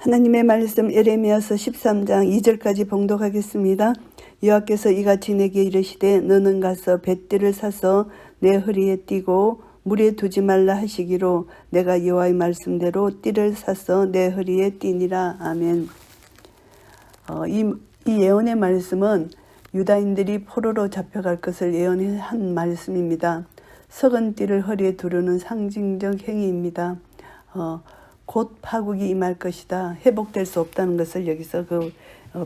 하나님의 말씀 에레미야서 13장 2절까지 봉독하겠습니다. 여호와께서 이같이 내게 이르시되 너는 가서 뱃띠를 사서 내 허리에 띠고 물에 두지 말라 하시기로 내가 여호와의 말씀대로 띠를 사서 내 허리에 띠니라. 아멘. 이 예언의 말씀은 유다인들이 포로로 잡혀갈 것을 예언한 말씀입니다. 썩은 띠를 허리에 두르는 상징적 행위입니다. 곧 파국이 임할 것이다. 회복될 수 없다는 것을 여기서 그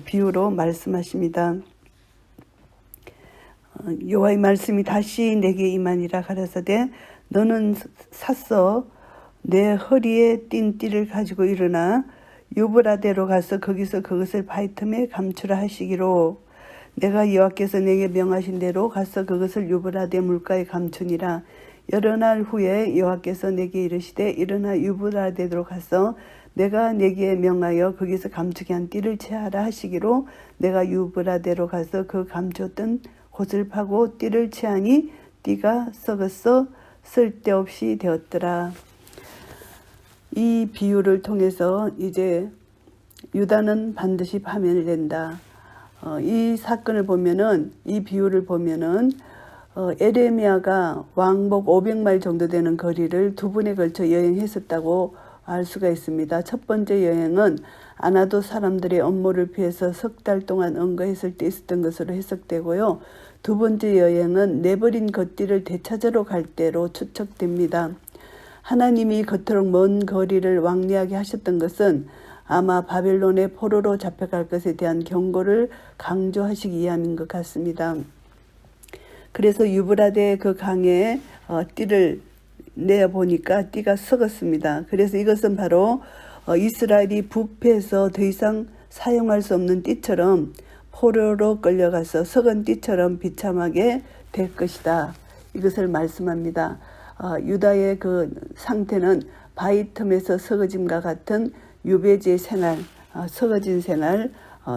비유로 말씀하십니다. 여호와의 말씀이 다시 내게 임하니라 가라사대 너는 샀어 내 허리에 띈 띠를 가지고 일어나 유브라데로 가서 거기서 그것을 바위 틈에 감추라 하시기로 내가 여호와께서 내게 명하신 대로 가서 그것을 유브라데 물가에 감추니라. 여러 날 후에 여호와께서 내게 이르시되 일어나 유브라데로 가서 내가 내게 명하여 거기서 감추게 한 띠를 채하라 하시기로 내가 유브라데로 가서 그 감췄던 곳을 파고 띠를 채하니 띠가 썩었어 쓸데없이 되었더라. 이 비유를 통해서 이제 유다는 반드시 파멸이 된다. 이 사건을 보면은 이 비유를 보면은 에레미야가 왕복 500마일 정도 되는 거리를 두 번에 걸쳐 여행했었다고 알 수가 있습니다. 첫 번째 여행은 아나도 사람들의 업무를 피해서 석 달 동안 언거했을 때 있었던 것으로 해석되고요. 두 번째 여행은 내버린 것들을 되찾으러 갈 때로 추측됩니다. 하나님이 그토록 먼 거리를 왕래하게 하셨던 것은 아마 바벨론의 포로로 잡혀갈 것에 대한 경고를 강조하시기 위함인 것 같습니다. 그래서 유브라데 그 강에 띠를 내보니까 띠가 썩었습니다. 그래서 이것은 바로 이스라엘이 부패해서 더 이상 사용할 수 없는 띠처럼 포로로 끌려가서 썩은 띠처럼 비참하게 될 것이다. 이것을 말씀합니다. 유다의 그 상태는 바위 틈에서 썩어짐과 같은 유배지의 생활, 썩어진 생활,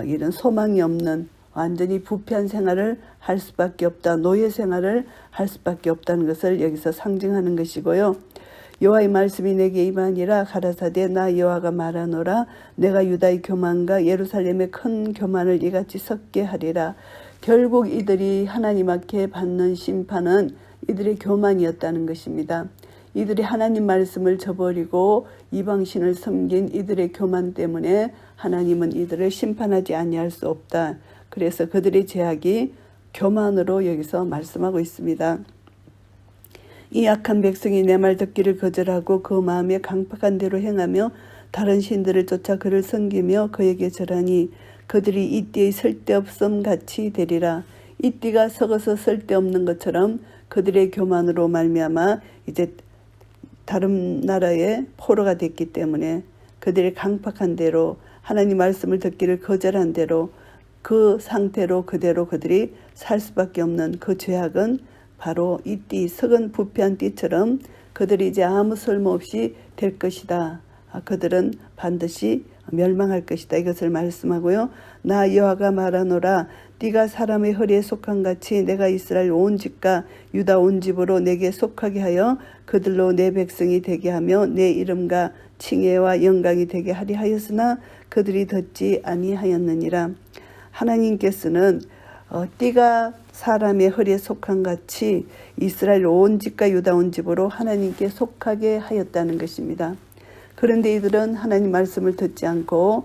이런 소망이 없는 완전히 부패한 생활을 할 수밖에 없다. 노예 생활을 할 수밖에 없다는 것을 여기서 상징하는 것이고요. 여호와의 말씀이 내게 임하니라 가라사대 나 여호와가 말하노라 내가 유다의 교만과 예루살렘의 큰 교만을 이같이 섞게 하리라. 결국 이들이 하나님 앞에 받는 심판은 이들의 교만이었다는 것입니다. 이들이 하나님 말씀을 저버리고 이방신을 섬긴 이들의 교만 때문에 하나님은 이들을 심판하지 아니할 수 없다. 그래서 그들의 죄악이 교만으로 여기서 말씀하고 있습니다. 이 악한 백성이 내 말 듣기를 거절하고 그 마음에 강팍한 대로 행하며 다른 신들을 쫓아 그를 섬기며 그에게 절하니 그들이 이 띠의 쓸데없음 같이 되리라. 이 띠가 썩어서 쓸데없는 것처럼 그들의 교만으로 말미암아 이제 다른 나라의 포로가 됐기 때문에 그들의 강팍한 대로 하나님 말씀을 듣기를 거절한 대로 그 상태로 그대로 그들이 살 수밖에 없는 그 죄악은 바로 이 띠, 썩은 부패한 띠처럼 그들이 이제 아무 쓸모없이 될 것이다. 그들은 반드시 멸망할 것이다. 이것을 말씀하고요. 나 여호와가 말하노라 띠가 사람의 허리에 속한 같이 내가 이스라엘 온 집과 유다 온 집으로 내게 속하게 하여 그들로 내 백성이 되게 하며 내 이름과 칭혜와 영광이 되게 하리 하였으나 그들이 듣지 아니하였느니라. 하나님께서는 띠가 사람의 허리에 속한 같이 이스라엘 온 집과 유다 온 집으로 하나님께 속하게 하였다는 것입니다. 그런데 이들은 하나님 말씀을 듣지 않고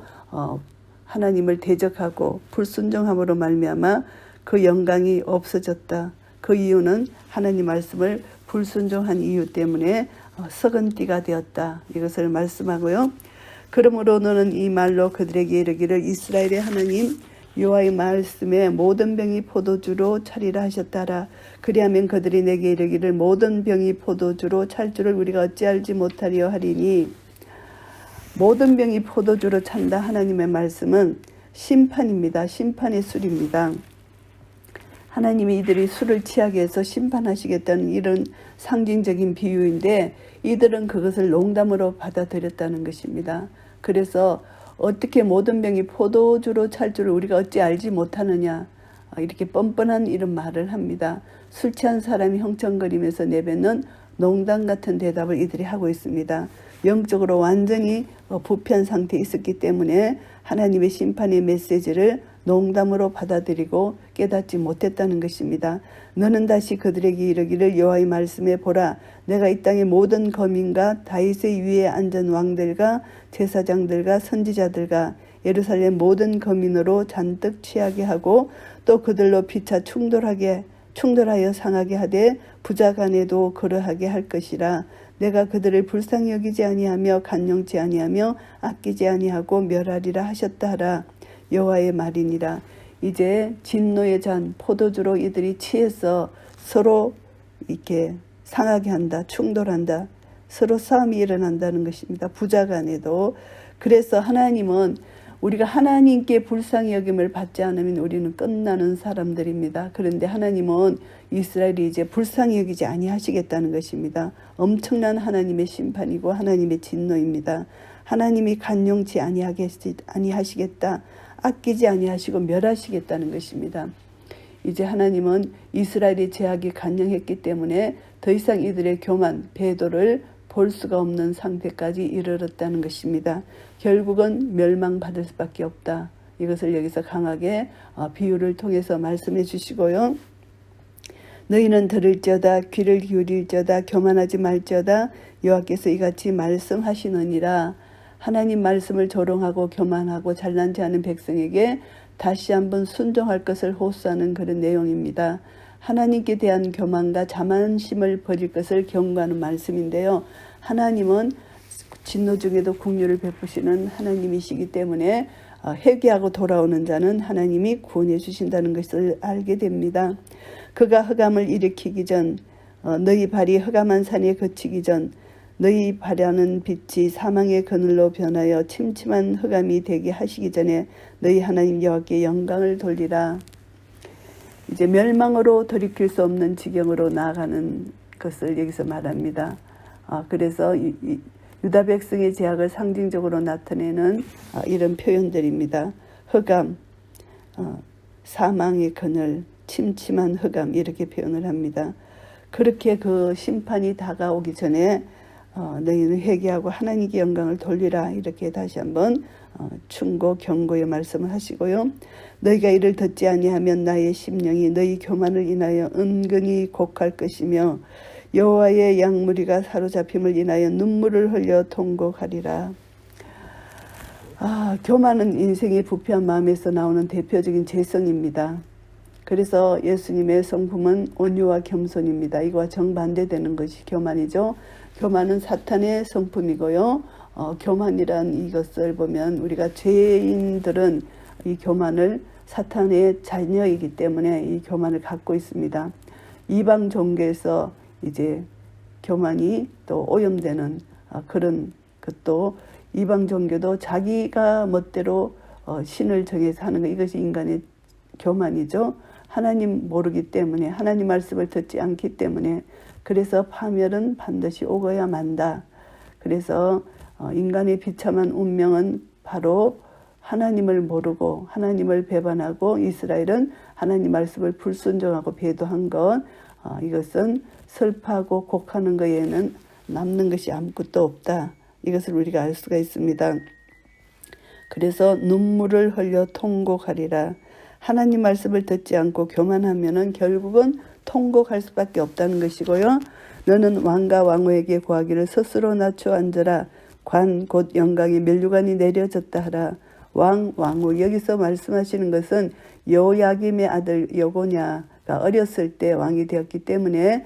하나님을 대적하고 불순종함으로 말미암아 그 영광이 없어졌다. 그 이유는 하나님 말씀을 불순종한 이유 때문에 썩은 띠가 되었다. 이것을 말씀하고요. 그러므로 너는 이 말로 그들에게 이르기를 이스라엘의 하나님 여호와의 말씀에 모든 병이 포도주로 차리라 하셨다라. 그리하면 그들이 내게 이르기를 모든 병이 포도주로 찰 줄을 우리가 어찌 알지 못하리요 하리니. 모든 병이 포도주로 찬다. 하나님의 말씀은 심판입니다. 심판의 술입니다. 하나님이 이들이 술을 취하게 해서 심판하시겠다는 이런 상징적인 비유인데 이들은 그것을 농담으로 받아들였다는 것입니다. 그래서 어떻게 모든 병이 포도주로 찰 줄을 우리가 어찌 알지 못하느냐 이렇게 뻔뻔한 이런 말을 합니다. 술 취한 사람이 형청거리면서 내뱉는 농담 같은 대답을 이들이 하고 있습니다. 영적으로 완전히 부패한 상태에 있었기 때문에 하나님의 심판의 메시지를 농담으로 받아들이고 깨닫지 못했다는 것입니다. 너는 다시 그들에게 이르기를 여호와의 말씀에 보라 내가 이 땅의 모든 거민과 다윗의 위에 앉은 왕들과 제사장들과 선지자들과 예루살렘 모든 거민으로 잔뜩 취하게 하고 또 그들로 피차 충돌하여 상하게 하되 부자 간에도 그러하게 할 것이라. 내가 그들을 불쌍히 여기지 아니하며 간용치 아니하며 아끼지 아니하고 멸하리라 하셨다 하라. 여호와의 말이니라. 이제 진노의 잔 포도주로 이들이 취해서 서로 이렇게 상하게 한다. 충돌한다. 서로 싸움이 일어난다는 것입니다. 부자 간에도. 그래서 하나님은 우리가 하나님께 불쌍히 여김을 받지 않으면 우리는 끝나는 사람들입니다. 그런데 하나님은 이스라엘이 이제 불쌍히 여기지 아니하시겠다는 것입니다. 엄청난 하나님의 심판이고 하나님의 진노입니다. 하나님이 간용치 아니하시겠다. 아끼지 아니하시고 멸하시겠다는 것입니다. 이제 하나님은 이스라엘의 죄악이 간영했기 때문에 더 이상 이들의 교만, 배도를 볼 수가 없는 상태까지 이르렀다는 것입니다. 결국은 멸망받을 수밖에 없다. 이것을 여기서 강하게 비유를 통해서 말씀해 주시고요. 너희는 들을지어다 귀를 기울일지어다 교만하지 말지어다 여호와께서 이같이 말씀하시느니라. 하나님 말씀을 조롱하고 교만하고 잘난지 않은 백성에게 다시 한번 순종할 것을 호소하는 그런 내용입니다. 하나님께 대한 교만과 자만심을 버릴 것을 경고하는 말씀인데요. 하나님은 진노 중에도 긍휼을 베푸시는 하나님이시기 때문에 회개하고 돌아오는 자는 하나님이 구원해 주신다는 것을 알게 됩니다. 그가 흑암을 일으키기 전 너희 발이 흑암한 산에 그치기 전 너희 발하는 빛이 사망의 그늘로 변하여 침침한 흑암이 되게 하시기 전에 너희 하나님 여호와께 영광을 돌리라. 이제 멸망으로 돌이킬 수 없는 지경으로 나아가는 것을 여기서 말합니다. 그래서 유다 백성의 죄악을 상징적으로 나타내는 이런 표현들입니다. 흑암, 사망의 그늘, 침침한 흑암 이렇게 표현을 합니다. 그렇게 그 심판이 다가오기 전에 너희는 회개하고 하나님께 영광을 돌리라 이렇게 다시 한번 충고 경고의 말씀을 하시고요. 너희가 이를 듣지 아니하면 나의 심령이 너희 교만을 인하여 은근히 곡할 것이며 여호와의 양무리가 사로잡힘을 인하여 눈물을 흘려 통곡하리라. 교만은 인생의 부패한 마음에서 나오는 대표적인 죄성입니다. 그래서 예수님의 성품은 온유와 겸손입니다. 이거와 정반대되는 것이 교만이죠. 교만은 사탄의 성품이고요. 교만이란 이것을 보면 우리가 죄인들은 이 교만을 사탄의 자녀이기 때문에 이 교만을 갖고 있습니다. 이방 종교에서 이제 교만이 또 오염되는 그런 것도 이방 종교도 자기가 멋대로 신을 정해서 하는 것 이것이 인간의 교만이죠. 하나님 모르기 때문에 하나님 말씀을 듣지 않기 때문에 그래서 파멸은 반드시 오고야 만다. 그래서 인간의 비참한 운명은 바로 하나님을 모르고 하나님을 배반하고 이스라엘은 하나님 말씀을 불순종하고 배도한 것 이것은 슬퍼하고 곡하는 것에는 남는 것이 아무것도 없다. 이것을 우리가 알 수가 있습니다. 그래서 눈물을 흘려 통곡하리라. 하나님 말씀을 듣지 않고 교만하면은 결국은 통곡할 수밖에 없다는 것이고요. 너는 왕과 왕후에게 구하기를 스스로 낮춰 앉으라. 관 곧 영광의 면류관이 내려졌다 하라. 왕, 왕후 여기서 말씀하시는 것은 요야김의 아들 여고냐가 어렸을 때 왕이 되었기 때문에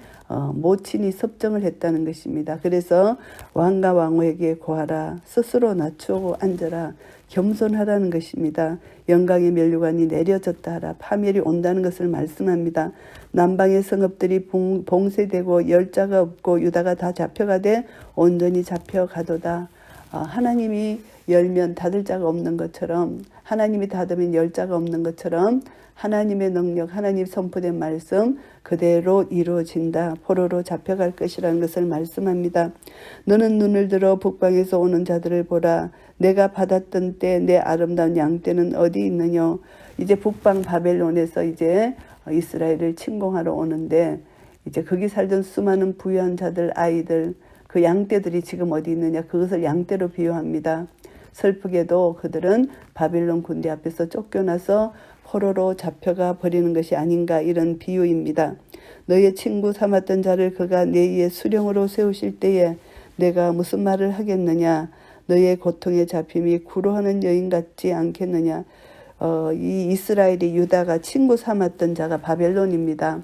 모친이 섭정을 했다는 것입니다. 그래서 왕과 왕후에게 구하라. 스스로 낮추고 앉아라. 겸손하라는 것입니다. 영광의 면류관이 내려졌다 하라. 파멸이 온다는 것을 말씀합니다. 남방의 성읍들이 봉쇄되고 열자가 없고 유다가 다 잡혀가되 온전히 잡혀가도다. 하나님이 열면 닫을 자가 없는 것처럼 하나님이 닫으면 열 자가 없는 것처럼 하나님의 능력, 하나님 선포된 말씀 그대로 이루어진다. 포로로 잡혀갈 것이라는 것을 말씀합니다. 너는 눈을 들어 북방에서 오는 자들을 보라. 내가 받았던 때 내 아름다운 양떼는 어디 있느냐. 이제 북방 바벨론에서 이제 이스라엘을 침공하러 오는데 이제 거기 살던 수많은 부유한 자들, 아이들 그 양떼들이 지금 어디 있느냐, 그것을 양떼로 비유합니다. 슬프게도 그들은 바벨론 군대 앞에서 쫓겨나서 포로로 잡혀가 버리는 것이 아닌가, 이런 비유입니다. 너의 친구 삼았던 자를 그가 내 위에 수령으로 세우실 때에 내가 무슨 말을 하겠느냐. 너의 고통에 잡힘이 구로하는 여인 같지 않겠느냐. 이 이스라엘이 유다가 친구 삼았던 자가 바벨론입니다.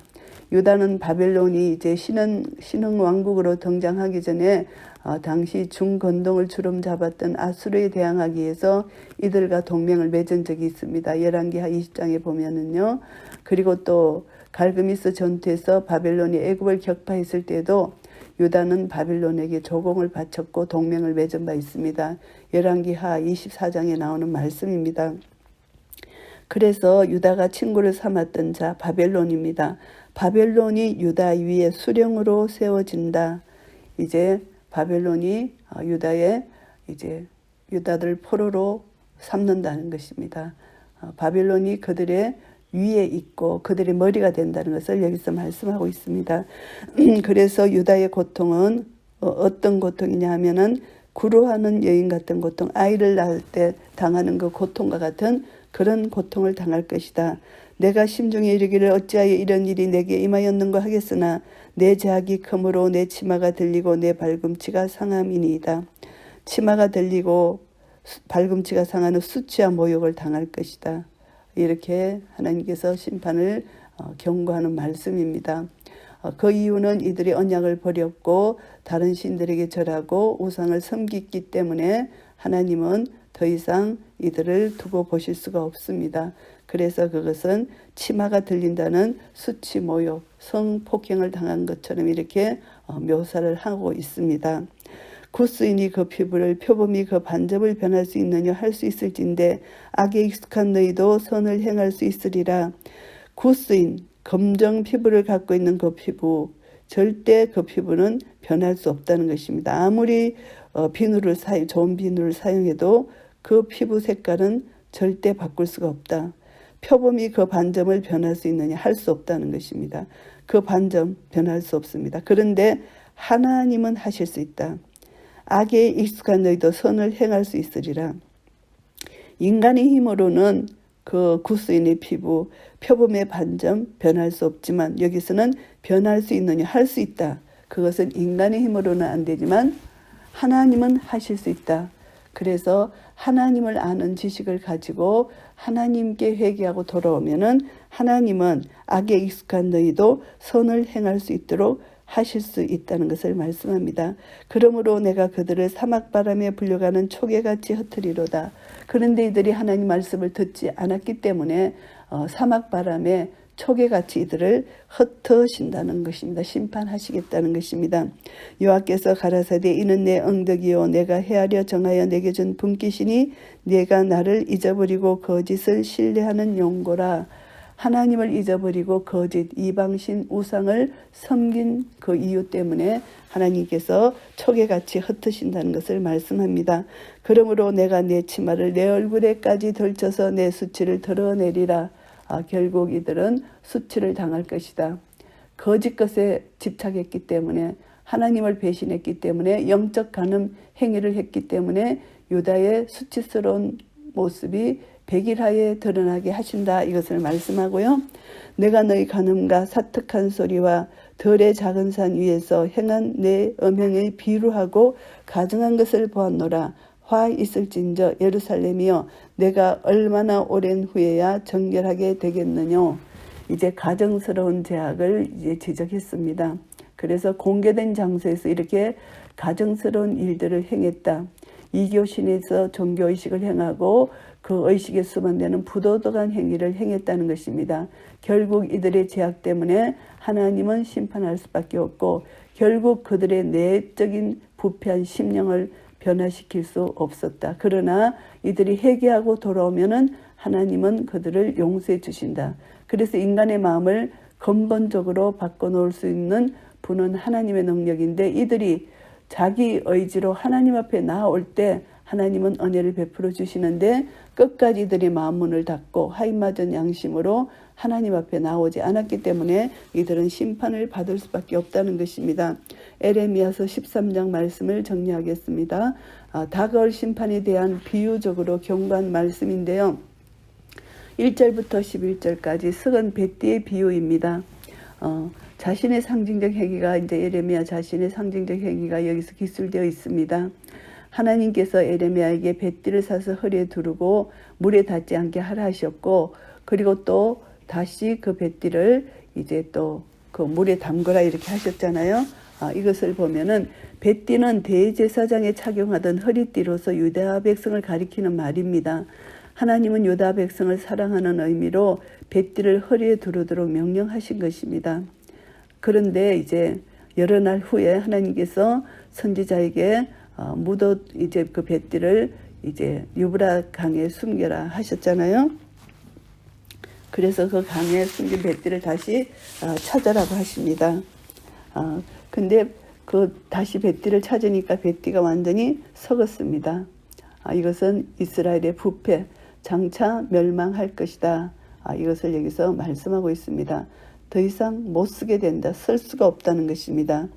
유다는 바벨론이 이제 신흥 왕국으로 등장하기 전에 당시 중건동을 주름 잡았던 아수르에 대항하기 위해서 이들과 동맹을 맺은 적이 있습니다. 열왕기하 20장에 보면은요. 그리고 또 갈그미스 전투에서 바벨론이 애굽을 격파했을 때도 유다는 바벨론에게 조공을 바쳤고 동맹을 맺은 바 있습니다. 열왕기하 24장에 나오는 말씀입니다. 그래서 유다가 친구를 삼았던 자 바벨론입니다. 바벨론이 유다 위에 수령으로 세워진다. 이제 바벨론이 유다들 포로로 삼는다는 것입니다. 바벨론이 그들의 위에 있고 그들의 머리가 된다는 것을 여기서 말씀하고 있습니다. 그래서 유다의 고통은 어떤 고통이냐 하면은 구루하는 여인 같은 고통, 아이를 낳을 때 당하는 그 고통과 같은 그런 고통을 당할 것이다. 내가 심중에 이르기를 어찌하여 이런 일이 내게 임하였는가 하겠으나 내 제약이 크므로 내 치마가 들리고 내 발꿈치가 상함이니이다. 치마가 들리고 발꿈치가 상하는 수치와 모욕을 당할 것이다. 이렇게 하나님께서 심판을 경고하는 말씀입니다. 그 이유는 이들이 언약을 버렸고 다른 신들에게 절하고 우상을 섬겼기 때문에 하나님은 더 이상 이들을 두고 보실 수가 없습니다. 그래서 그것은 치마가 들린다는 수치, 모욕, 성폭행을 당한 것처럼 이렇게 묘사를 하고 있습니다. 구스인이 그 피부를 표범이 그 반접을 변할 수 있느냐 할 수 있을진데 악에 익숙한 너희도 선을 행할 수 있으리라. 구스인, 검정 피부를 갖고 있는 그 피부, 절대 그 피부는 변할 수 없다는 것입니다. 아무리 좋은 비누를 사용해도 그 피부 색깔은 절대 바꿀 수가 없다. 표범이 그 반점을 변할 수 있느냐 할 수 없다는 것입니다. 그 반점 변할 수 없습니다. 그런데 하나님은 하실 수 있다. 악에 익숙한 너희도 선을 행할 수 있으리라. 인간의 힘으로는 그 구스인의 피부, 표범의 반점 변할 수 없지만 여기서는 변할 수 있느냐 할 수 있다. 그것은 인간의 힘으로는 안 되지만 하나님은 하실 수 있다. 그래서 하나님을 아는 지식을 가지고 하나님께 회개하고 돌아오면은 하나님은 악에 익숙한 너희도 선을 행할 수 있도록 하실 수 있다는 것을 말씀합니다. 그러므로 내가 그들을 사막바람에 불려가는 초계같이 흩으리로다. 그런데 이들이 하나님 말씀을 듣지 않았기 때문에 사막바람에 초계같이 이들을 흩으신다는 것입니다. 심판하시겠다는 것입니다. 여호와께서 가라사대 이는 내 응덕이요 내가 헤아려 정하여 내게 준 분깃이니 내가 나를 잊어버리고 거짓을 신뢰하는 용고라. 하나님을 잊어버리고 거짓 이방신 우상을 섬긴 그 이유 때문에 하나님께서 초계같이 흩으신다는 것을 말씀합니다. 그러므로 내가 내 치마를 내 얼굴에까지 덜쳐서 내 수치를 드러내리라. 결국 이들은 수치를 당할 것이다. 거짓 것에 집착했기 때문에 하나님을 배신했기 때문에 영적 간음 행위를 했기 때문에 유다의 수치스러운 모습이 백일하에 드러나게 하신다. 이것을 말씀하고요. 내가 너희 간음과 사특한 소리와 덜의 작은 산 위에서 행한 내 음행을 비루하고 가증한 것을 보았노라. 화 있을진저 예루살렘이여 내가 얼마나 오랜 후에야 정결하게 되겠느냐. 이제 가정스러운 죄악을 이제 지적했습니다. 그래서 공개된 장소에서 이렇게 가정스러운 일들을 행했다. 이교신에서 종교의식을 행하고 그 의식에 수반되는 부도덕한 행위를 행했다는 것입니다. 결국 이들의 죄악 때문에 하나님은 심판할 수밖에 없고 결국 그들의 내적인 부패한 심령을 변화시킬 수 없었다. 그러나 이들이 회개하고 돌아오면은 하나님은 그들을 용서해 주신다. 그래서 인간의 마음을 근본적으로 바꿔놓을 수 있는 분은 하나님의 능력인데 이들이 자기 의지로 하나님 앞에 나아올 때 하나님은 은혜를 베풀어 주시는데 끝까지 이들이 마음 문을 닫고 하인맞은 양심으로 하나님 앞에 나오지 않았기 때문에 이들은 심판을 받을 수밖에 없다는 것입니다. 에레미야서 13장 말씀을 정리하겠습니다. 다가올 심판에 대한 비유적으로 경고한 말씀인데요. 1절부터 11절까지 썩은 뱃띠의 비유입니다. 자신의 상징적 행위가 이제 에레미야 자신의 상징적 행위가 여기서 기술되어 있습니다. 하나님께서 에레미야에게 뱃띠를 사서 허리에 두르고 물에 닿지 않게 하라 하셨고, 그리고 또 다시 그 뱃띠를 이제 또 그 물에 담그라 이렇게 하셨잖아요. 이것을 보면은 뱃띠는 대제사장에 착용하던 허리띠로서 유다 백성을 가리키는 말입니다. 하나님은 유다 백성을 사랑하는 의미로 뱃띠를 허리에 두르도록 명령하신 것입니다. 그런데 이제 여러 날 후에 하나님께서 선지자에게 이제 그 뱃띠를 이제 유브라 강에 숨겨라 하셨잖아요. 그래서 그 강에 숨긴 뱃띠를 다시 찾으라고 하십니다. 근데 그 다시 뱃띠를 찾으니까 뱃띠가 완전히 썩었습니다. 이것은 이스라엘의 부패, 장차 멸망할 것이다. 이것을 여기서 말씀하고 있습니다. 더 이상 못 쓰게 된다. 쓸 수가 없다는 것입니다.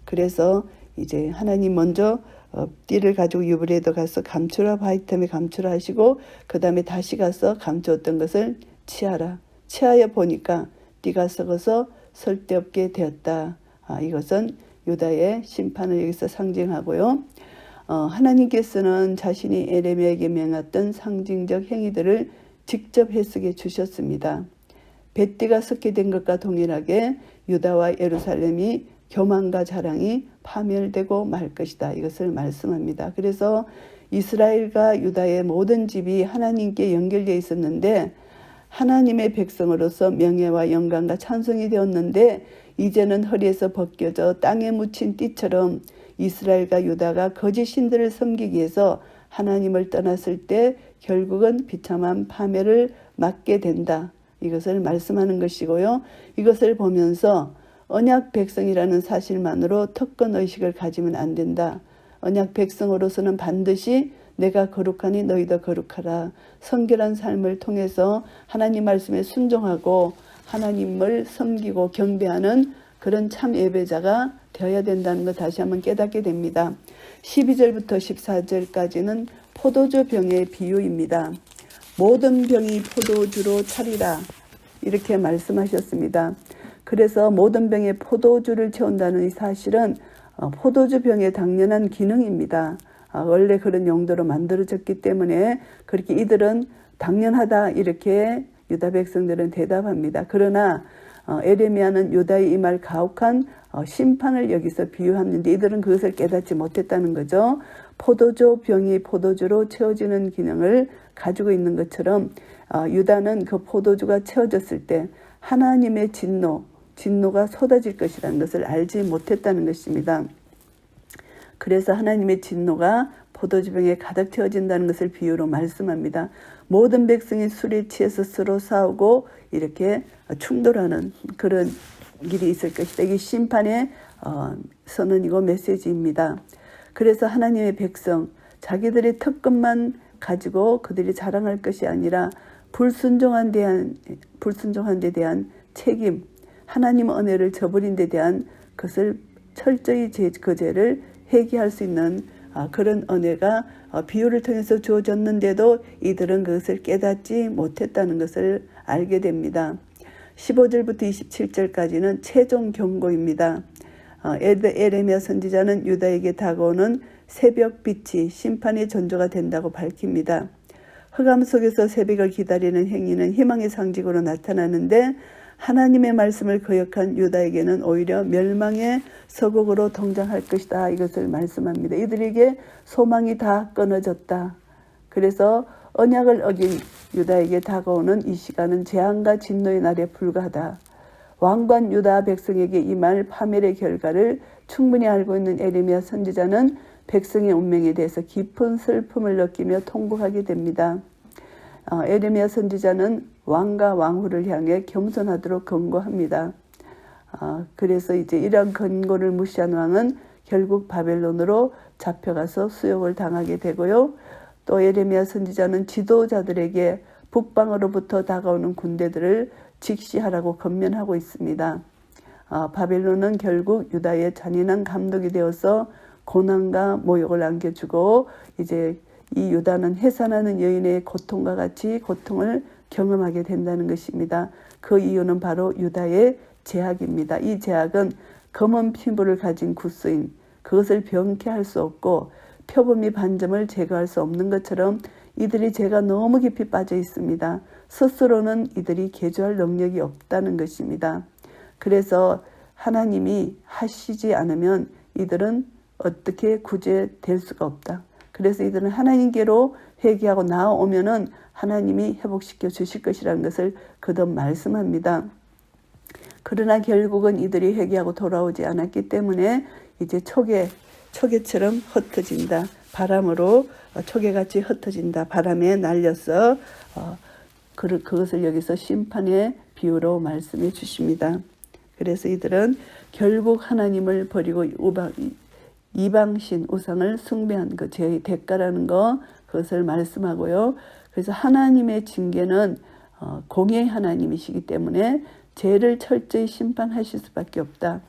그래서 이제 하나님 먼저 띠를 가지고 유브레도 가서 감추라, 바이텀에 감추라 하시고, 그 다음에 다시 가서 감추었던 것을 치하라. 치하여 보니까 띠가 썩어서 쓸데없게 되었다. 이것은 유다의 심판을 여기서 상징하고요. 하나님께서는 자신이 에레미야에게 명했던 상징적 행위들을 직접 해석해 주셨습니다. 뱃띠가 썩게 된 것과 동일하게 유다와 예루살렘이 교만과 자랑이 파멸되고 말 것이다. 이것을 말씀합니다. 그래서 이스라엘과 유다의 모든 집이 하나님께 연결되어 있었는데, 하나님의 백성으로서 명예와 영광과 찬송이 되었는데, 이제는 허리에서 벗겨져 땅에 묻힌 띠처럼 이스라엘과 유다가 거짓 신들을 섬기기 위해서 하나님을 떠났을 때 결국은 비참한 파멸을 맞게 된다. 이것을 말씀하는 것이고요. 이것을 보면서 언약 백성이라는 사실만으로 특권의식을 가지면 안 된다. 언약 백성으로서는 반드시 내가 거룩하니 너희도 거룩하라. 성결한 삶을 통해서 하나님 말씀에 순종하고 하나님을 섬기고 경배하는 그런 참 예배자가 되어야 된다는 것 다시 한번 깨닫게 됩니다. 12절부터 14절까지는 포도주 병의 비유입니다. 모든 병이 포도주로 차리라 이렇게 말씀하셨습니다. 그래서 모든 병에 포도주를 채운다는 이 사실은 포도주 병의 당연한 기능입니다. 원래 그런 용도로 만들어졌기 때문에 그렇게 이들은 당연하다 이렇게 유다 백성들은 대답합니다. 그러나 에레미야는 유다의 임할 가혹한 심판을 여기서 비유하는데 이들은 그것을 깨닫지 못했다는 거죠. 포도주 병이 포도주로 채워지는 기능을 가지고 있는 것처럼 유다는 그 포도주가 채워졌을 때 하나님의 진노가 쏟아질 것이라는 것을 알지 못했다는 것입니다. 그래서 하나님의 진노가 포도주병에 가득 채워진다는 것을 비유로 말씀합니다. 모든 백성이 술에 취해서 서로 싸우고 이렇게 충돌하는 그런 일이 있을 것이다. 이게 심판의 선언이고 메시지입니다. 그래서 하나님의 백성, 자기들의 특권만 가지고 그들이 자랑할 것이 아니라 불순종한 데 대한 책임, 하나님 은혜를 저버린 데 대한 것을 철저히 그 죄를 회개할 수 있는 그런 은혜가 비유를 통해서 주어졌는데도 이들은 그것을 깨닫지 못했다는 것을 알게 됩니다. 15절부터 27절까지는 최종 경고입니다. 에레미야 선지자는 유다에게 다가오는 새벽빛이 심판의 전조가 된다고 밝힙니다. 흑암 속에서 새벽을 기다리는 행위는 희망의 상징으로 나타나는데 하나님의 말씀을 거역한 유다에게는 오히려 멸망의 서곡으로 등장할 것이다. 이것을 말씀합니다. 이들에게 소망이 다 끊어졌다. 그래서 언약을 어긴 유다에게 다가오는 이 시간은 재앙과 진노의 날에 불과하다. 왕관 유다 백성에게 임할 파멸의 결과를 충분히 알고 있는 에레미야 선지자는 백성의 운명에 대해서 깊은 슬픔을 느끼며 통곡하게 됩니다. 에레미야 선지자는 왕과 왕후를 향해 겸손하도록 권고합니다. 그래서 이제 이런 권고를 무시한 왕은 결국 바벨론으로 잡혀가서 수욕을 당하게 되고요. 또 에레미야 선지자는 지도자들에게 북방으로부터 다가오는 군대들을 직시하라고 권면하고 있습니다. 바벨론은 결국 유다의 잔인한 감독이 되어서 고난과 모욕을 안겨주고 이제 이 유다는 해산하는 여인의 고통과 같이 고통을 경험하게 된다는 것입니다. 그 이유는 바로 유다의 제약입니다. 이 제약은 검은 피부를 가진 구스인 그것을 병케할 수 없고 표범이 반점을 제거할 수 없는 것처럼 이들이 죄가 너무 깊이 빠져 있습니다. 스스로는 이들이 개조할 능력이 없다는 것입니다. 그래서 하나님이 하시지 않으면 이들은 어떻게 구제될 수가 없다. 그래서 이들은 하나님께로 회개하고 나아오면은 하나님이 회복시켜 주실 것이라는 것을 거듭 말씀합니다. 그러나 결국은 이들이 회개하고 돌아오지 않았기 때문에 이제 초계처럼 흩어진다. 바람으로 초계같이 흩어진다. 바람에 날려서 그것을 여기서 심판의 비유로 말씀해 주십니다. 그래서 이들은 결국 하나님을 버리고 이방신 우상을 숭배한 것, 죄의 대가라는 것, 그것을 말씀하고요. 그래서 하나님의 징계는 공의의 하나님이시기 때문에 죄를 철저히 심판하실 수밖에 없다.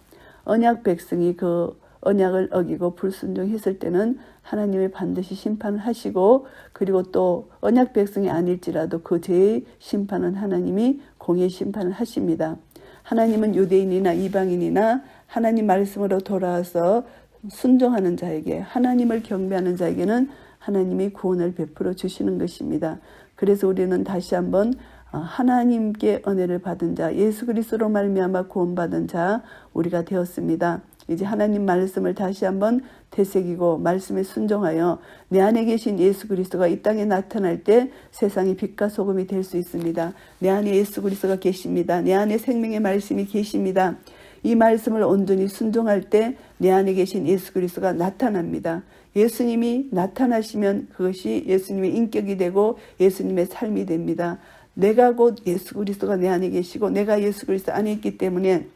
언약 백성이 그 언약을 어기고 불순종했을 때는 하나님이 반드시 심판을 하시고, 그리고 또 언약 백성이 아닐지라도 그 죄의 심판은 하나님이 공의 심판을 하십니다. 하나님은 유대인이나 이방인이나 하나님 말씀으로 돌아와서 순종하는 자에게, 하나님을 경배하는 자에게는 하나님이 구원을 베풀어 주시는 것입니다. 그래서 우리는 다시 한번 하나님께 은혜를 받은 자, 예수 그리스도로 말미암아 구원받은 자 우리가 되었습니다. 이제 하나님 말씀을 다시 한번 되새기고 말씀에 순종하여 내 안에 계신 예수 그리스도가 이 땅에 나타날 때 세상이 빛과 소금이 될 수 있습니다. 내 안에 예수 그리스도가 계십니다. 내 안에 생명의 말씀이 계십니다. 이 말씀을 온전히 순종할 때 내 안에 계신 예수 그리스도가 나타납니다. 예수님이 나타나시면 그것이 예수님의 인격이 되고 예수님의 삶이 됩니다. 내가 곧 예수 그리스도가 내 안에 계시고 내가 예수 그리스도 안에 있기 때문에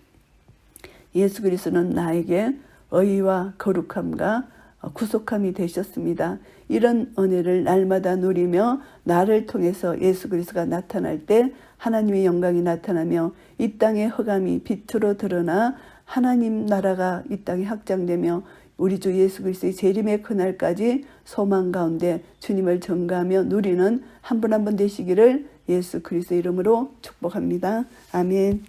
예수 그리스도는 나에게 의와 거룩함과 구속함이 되셨습니다. 이런 은혜를 날마다 누리며 나를 통해서 예수 그리스도가 나타날 때 하나님의 영광이 나타나며 이 땅의 흑암이 빛으로 드러나 하나님 나라가 이 땅에 확장되며 우리 주 예수 그리스도의 재림의 그날까지 소망 가운데 주님을 전가하며 누리는 한 분 한 분 되시기를 예수 그리스도 이름으로 축복합니다. 아멘.